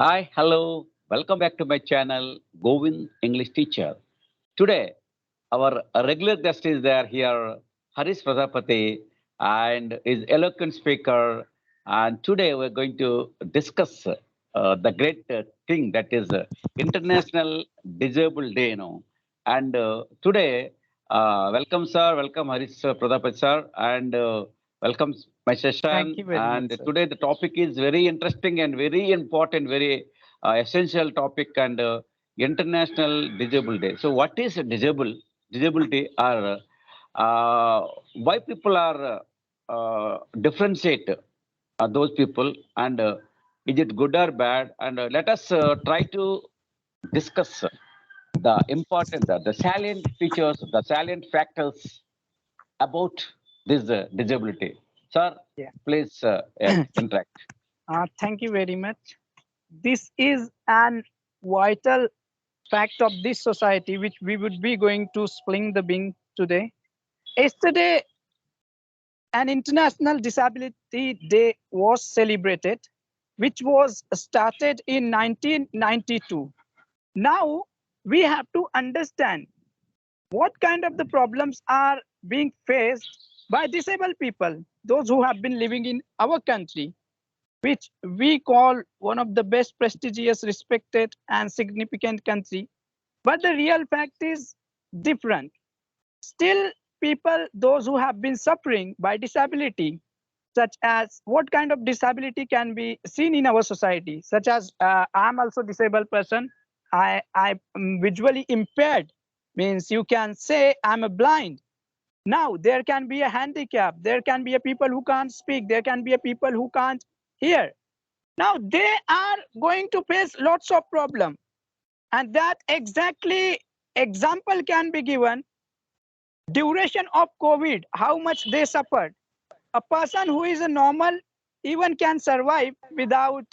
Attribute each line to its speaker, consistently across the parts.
Speaker 1: Hi, hello. Welcome back to my channel, Govind English Teacher. Today, our regular guest is there here, Haris Prajapati, and is eloquent speaker. And today we're going to discuss the great thing that is International Disabled Day. And today, welcome sir, welcome Haris Prajapati sir, and welcome my
Speaker 2: Thank
Speaker 1: session.
Speaker 2: you very much,
Speaker 1: And
Speaker 2: sir.
Speaker 1: today the topic is very interesting and very important, very essential topic, and International Disabled Day. So, what is disability, or why people are differentiate those people, and is it good or bad? And let us try to discuss the important, the salient features, the salient factors about this disability. Sir,
Speaker 2: Yeah.
Speaker 1: please interact.
Speaker 2: Thank you very much. This is an vital fact of this society, which we would be going to spling the bean today. Yesterday, an International Disability Day was celebrated, which was started in 1992. Now, we have to understand what kind of the problems are being faced by disabled people, those who have been living in our country, which we call one of the best prestigious, respected, and significant country. But the real fact is different. Still, people, those who have been suffering by disability, such as what kind of disability can be seen in our society, such as I'm also disabled person. I am visually impaired, means you can say I'm a blind. Now there can be a handicap. There can be a people who can't speak. There can be a people who can't hear. Now they are going to face lots of problem, and that exactly example can be given. Duration of COVID, how much they suffered. A person who is a normal even can survive without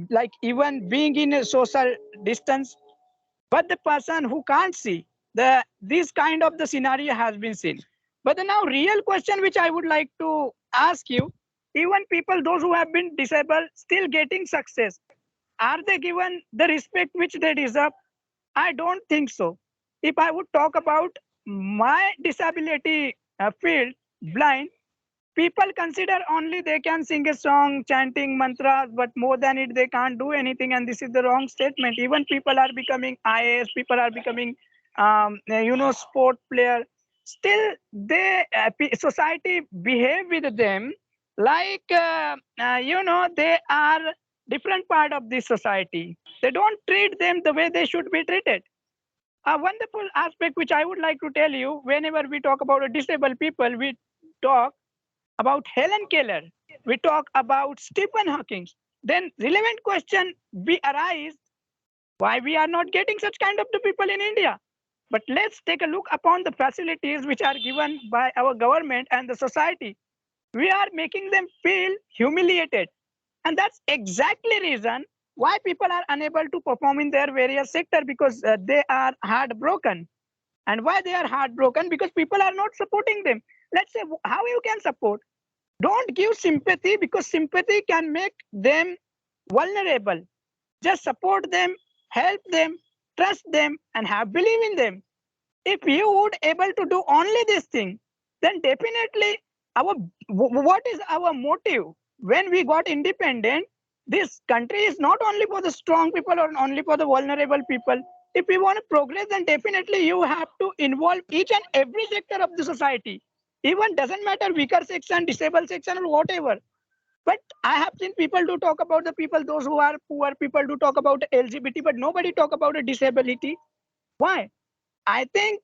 Speaker 2: like even being in a social distance. But the person who can't see, the this kind of the scenario has been seen. But the now real question which I would like to ask you, even people those who have been disabled still getting success, are they given the respect which they deserve? I don't think so. If I would talk about my disability field, blind, people consider only they can sing a song, chanting mantras, but more than it, they can't do anything. And this is the wrong statement. Even people are becoming IAS, people are becoming, sport player. Still, society behave with them like, they are different part of this society. They don't treat them the way they should be treated. A wonderful aspect which I would like to tell you, whenever we talk about a disabled people, we talk about Helen Keller, we talk about Stephen Hawking, then relevant question be arise, why we are not getting such kind of the people in India. But let's take a look upon the facilities which are given by our government and the society. We are making them feel humiliated. And that's exactly reason why people are unable to perform in their various sector, because they are heartbroken. And why they are heartbroken? Because people are not supporting them. Let's say, how you can support? Don't give sympathy, because sympathy can make them vulnerable. Just support them, help them, trust them, and have believe in them. If you would able to do only this thing, then definitely our what is our motive when we got independent? This country is not only for the strong people or only for the vulnerable people. If we want to progress, then definitely you have to involve each and every sector of the society. Even doesn't matter weaker section, disabled section, or whatever. But I have seen people do talk about the people, those who are poor, people do talk about LGBT, but nobody talk about a disability. Why? I think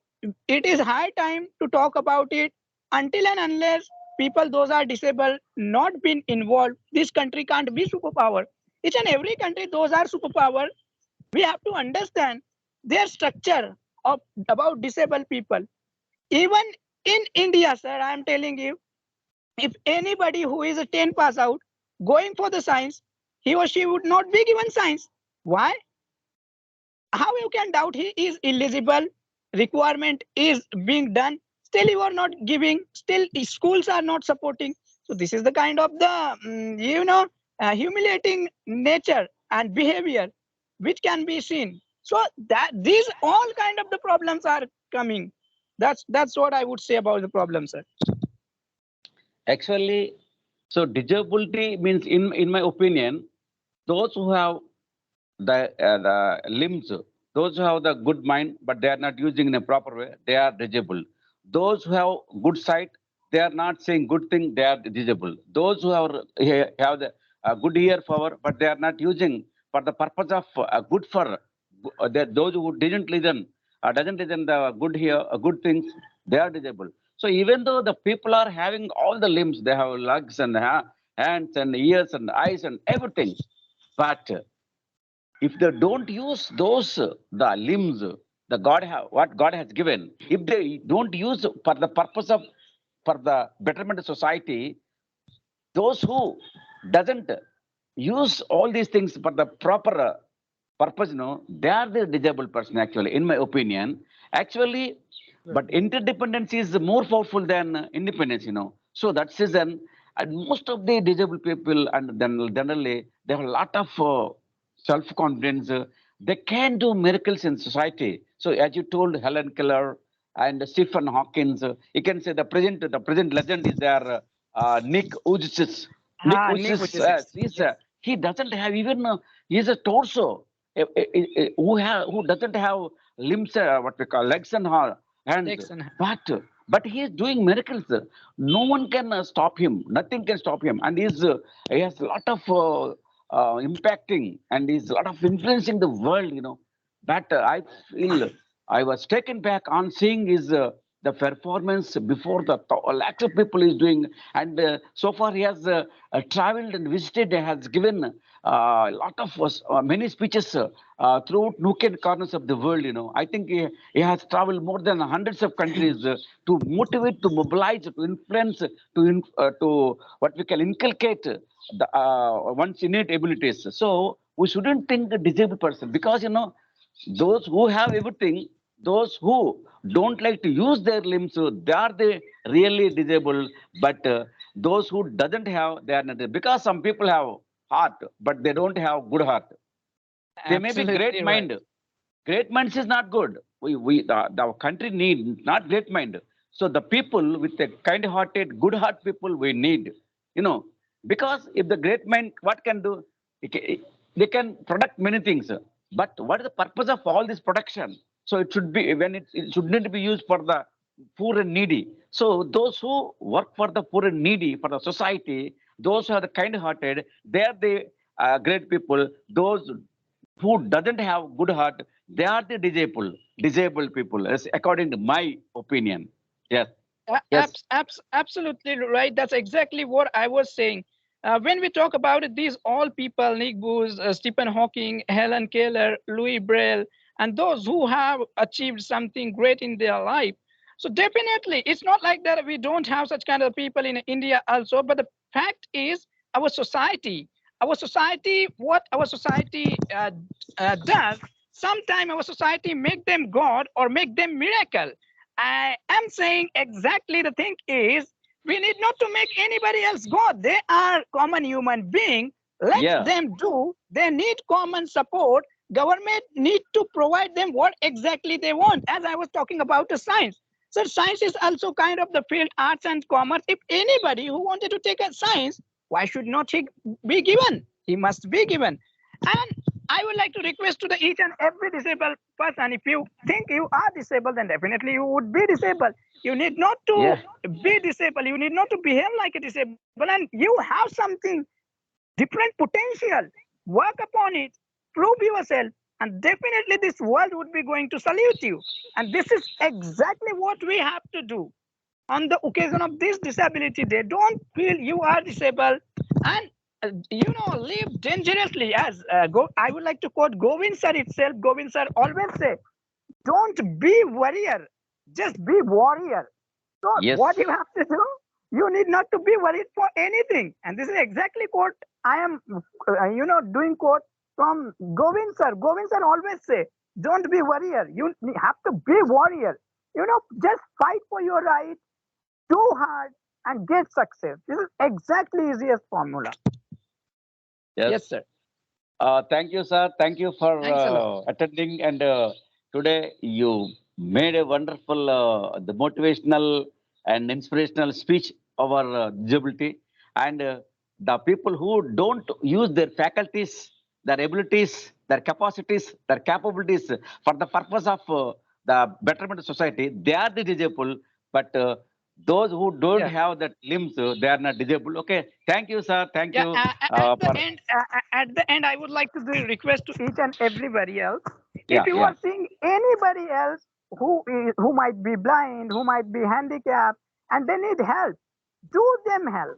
Speaker 2: it is high time to talk about it. Until and unless people those are disabled not been involved, this country can't be superpower. Each and every country those are superpower. We have to understand their structure of about disabled people. Even in India, sir, I am telling you, if anybody who is a 10 pass out going for the science, he or she would not be given science. Why? How you can doubt he is eligible? Requirement is being done, still you are not giving, still schools are not supporting. So this is the kind of the humiliating nature and behavior which can be seen. So that these all kind of the problems are coming. That's what I would say about the problem, sir.
Speaker 1: Actually, so disability means, in my opinion, those who have the limbs, those who have the good mind, but they are not using in a proper way, they are disabled. Those who have good sight, they are not saying good thing, they are disabled. Those who have the good ear power, but they are not using for the purpose of good for those who didn't listen, doesn't listen the good hear, good things, they are disabled. So even though the people are having all the limbs, they have legs and hands and ears and eyes and everything, but if they don't use those the limbs what God has given, if they don't use for the purpose of for the betterment of society, those who doesn't use all these things for the proper purpose, they are the disabled person actually, in my opinion. Actually, but interdependence is more powerful than independence, so that's reason, and most of the disabled people, and then generally they have a lot of self-confidence. They can do miracles in society. So as you told, Helen Keller and Stephen Hawkins, you can say the present legend is there, Nick Ujcis. Nick
Speaker 2: Nick,
Speaker 1: Ujcis,
Speaker 2: which is yes.
Speaker 1: he doesn't have even he's a torso, who doesn't have limbs, what we call legs and hands,
Speaker 2: Jackson.
Speaker 1: but he is doing miracles. No one can stop him. Nothing can stop him, and he has a lot of impacting, and he's a lot of influencing the world. But I feel I was taken back on seeing his the performance before the lakhs of people is doing, and so far he has traveled and visited, has given a lot of many speeches throughout nook and corners of the world. I think he has traveled more than hundreds of countries to motivate, to mobilize, to influence, to what we can inculcate one's innate abilities. So we shouldn't think a disabled person, because those who have everything, those who don't like to use their limbs, so they are the really disabled. But those who doesn't have, they are not. Because some people have heart, but they don't have good heart. They may be great
Speaker 2: Absolutely right.
Speaker 1: mind. Great minds is not good. The country need not great mind. So the people with a kind-hearted, good-heart people we need, you know, because if the great mind, what can do? They can product many things. But what is the purpose of all this production? So it should be when it shouldn't be used for the poor and needy. So those who work for the poor and needy, for the society, those who are the kind-hearted, they are the great people. Those who doesn't have good heart, they are the disabled people, as according to my opinion. Yes, yes,
Speaker 2: Absolutely right. That's exactly what I was saying. When we talk about it, these all people, Nick Booth, Stephen Hawking, Helen Keller, Louis Braille, and those who have achieved something great in their life. So definitely, it's not like that we don't have such kind of people in India also. But the fact is, our society, what our society does, sometimes our society make them God or make them miracle. I am saying exactly the thing is we need not to make anybody else God. They are common human being. Let
Speaker 1: yeah,
Speaker 2: them do. They need common support. Government need to provide them what exactly they want. As I was talking about the science. So science is also kind of the field arts and commerce. If anybody who wanted to take a science, why should not he be given? He must be given. And I would like to request to the each and every disabled person, if you think you are disabled, then definitely you would be disabled. You need not to
Speaker 1: yeah,
Speaker 2: be disabled. You need not to behave like a disabled, and you have something different potential. Work upon it, prove yourself, and definitely this world would be going to salute you. And this is exactly what we have to do on the occasion of this disability day. Don't feel you are disabled and live dangerously. As I would like to quote Govind sir itself. Govind sir always say, "Don't be warrior, just be warrior." So what
Speaker 1: yes,
Speaker 2: you have to do, you need not to be worried for anything. And this is exactly quote I am, doing quote from Govind sir. Govind sir always say, "Don't be warrior. You have to be warrior. Just fight for your right, do hard, and get success." This is exactly easiest formula.
Speaker 1: Yes.
Speaker 2: Yes, sir.
Speaker 1: Thank you, sir. Thank you for
Speaker 2: Thanks a lot.
Speaker 1: attending. And today you made a wonderful, the motivational and inspirational speech over disability. And the people who don't use their faculties, their abilities, their capacities, their capabilities for the purpose of the betterment of society, they are the disabled. But those who don't
Speaker 2: Yeah.
Speaker 1: have that limbs, they are not disabled. Okay. Thank you, sir. Thank
Speaker 2: Yeah,
Speaker 1: you for.
Speaker 2: at the end, I would like to do a request to each and everybody else. If
Speaker 1: Yeah,
Speaker 2: you
Speaker 1: yeah.
Speaker 2: are seeing anybody else who might be blind, who might be handicapped, and they need help, do them help.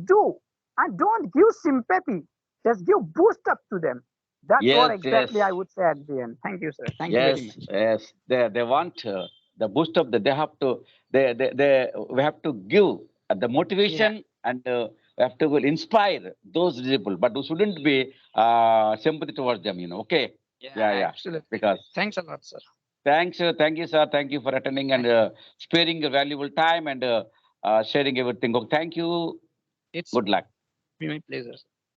Speaker 2: Do, and don't give sympathy. Just give boost up to them. That's what
Speaker 1: Yes,
Speaker 2: exactly I
Speaker 1: yes,
Speaker 2: would say at the end. Thank you, sir. Thank you very
Speaker 1: yes,
Speaker 2: much.
Speaker 1: yes. They want the boost of the. They have to. They we have to give the
Speaker 2: Yeah,
Speaker 1: motivation, and we have to inspire those disabled, but we shouldn't be sympathy towards them. Okay.
Speaker 2: yeah,
Speaker 1: Yeah, yeah.
Speaker 2: absolutely.
Speaker 1: Because
Speaker 2: Thanks a lot, sir.
Speaker 1: thanks, thank you, sir. Thank you for attending and
Speaker 2: Thank
Speaker 1: sparing your valuable time and sharing everything. Oh, thank you.
Speaker 2: It's
Speaker 1: Good luck.
Speaker 2: been my pleasure.